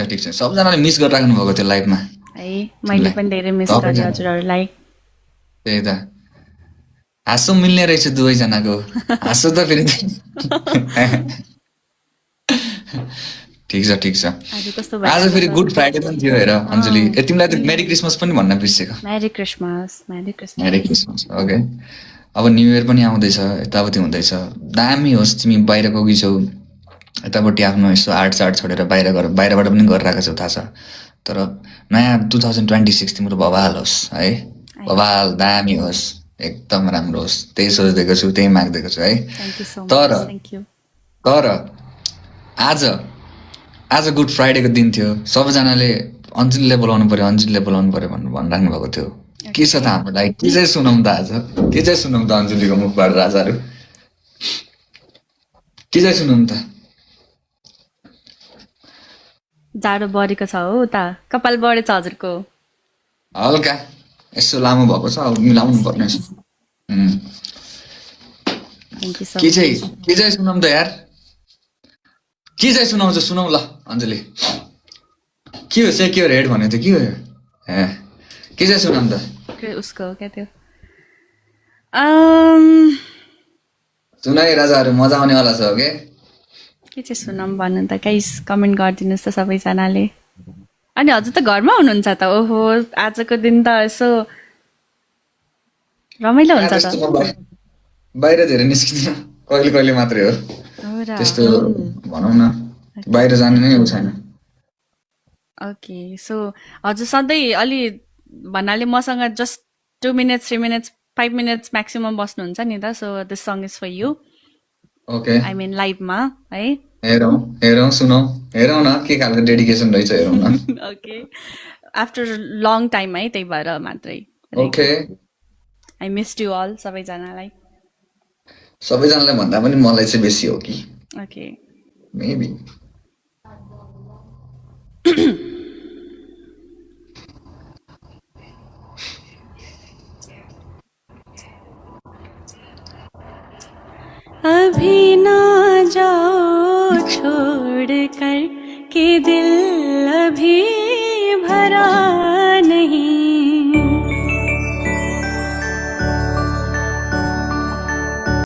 ठिक छ सबजनाले मिस गरिराख्नु भएको थियो लाइफमा है मैले पनि धेरै मिस गरेँ हजुरहरूलाई त्यही त हाँसो मिल्ने रहेछ दुवैजनाको हाँसो त फेरि ठिक छ आज फेरि गुड फ्राइडे पनि थियो हेर अञ्जली तिमीलाई त मेरी क्रिसमस पनि भन्न बिर्सेको मेरी क्रिसमस ओके अब न्यू इयर पनि आउँदैछ यताउति हुँदैछ दामी होस् तिमी बाहिर गएकी छौ यतापट्टि आफ्नो यसो आर्ट छोडेर बाहिरबाट पनि गरिरहेको छौ थाहा छ तर नयाँ 2026 तिम्रो बवाल होस् है बवाल दामी होस् एकदम राम्रो होस् त्यही सोच्दैको छु त्यही माग्दैको छु है तर आज गुड फ्राइडेको दिन थियो सबैजनाले अञ्जलीले बोलाउनु पर्यो भनिराख्नु भएको थियो के छ त हामीलाई के चाहिँ सुनौँ त आज के चाहिँ सुनौँ त अञ्जलीको मुखबाट राजाहरू के चाहिँ सुनौँ त जाडो बढेको छ हो उता कपाल बढेछ हजुरको हल्का यसो लामो भएको छ अब मिलाउनु पर्ने के चाहिँ सुनौँ त यार के चाहिँ सुनाउँछ सुनौ ल अञ्जली के हो सेक्योर हेड भन्यो त के हो के चाहिँ सुनाउँ त उसको क्या थियो सुनाइ राजाहरू मजा आउनेवाला छ के चाहिँ सुनाऊँ भन्नु त गाइस कमेन्ट गरिदिनुहोस् त सबैजनाले अनि हजुर त घरमा हुनुहुन्छ त ओहो आजको दिन त यसो रमाइलो हुन्छ त बाहिर धेरै निस्किँदैन कहिले मात्रै हो त्यस्तो भनौँ न बाहिर जाने नै छैन ओके सो हजुर सधैँ अलि भन्नाले मसँग just 2 minutes 3 minutes 5 minutes maximum बस्नुहुन्छ नि त so this song is for you okay I mean लाइभमा है हेरौँ सुनौ हेरौँ न के खालको डेडिकेसन रहेछ हेरौँ न ओके आफ्टर लङ टाइम है त्यही भएर मात्रै okay I missed you all सबैजनालाई भन्दा पनि मलाई चाहिँ बेसी हो कि ओके मेबी अभी ना जाओ छोड़ कर के दिल अभी भरा